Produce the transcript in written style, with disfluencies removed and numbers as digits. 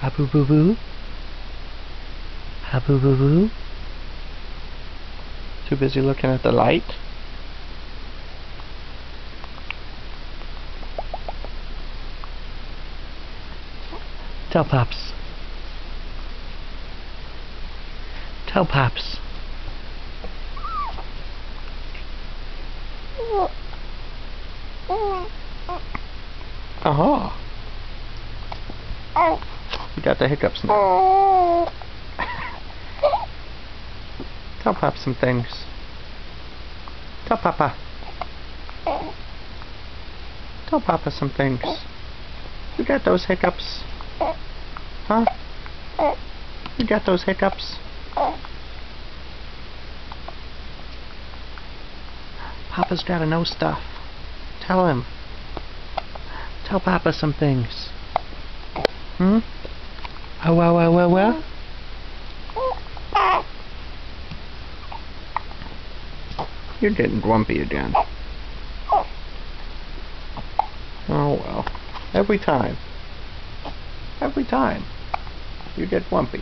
Ha boo boo boo. Ha boo boo boo. Too busy looking at the light? Tell Pops. Tell Pops. Uh-huh. You got the hiccups now. Tell Pop some things. Tell Papa. Tell Papa some things. You got those hiccups? Huh? You got those hiccups? Papa's gotta know stuff. Tell him. Tell Papa some things. Hmm? Oh, well, well, well, well? You're getting grumpy again. Oh, well. Every time. You get grumpy.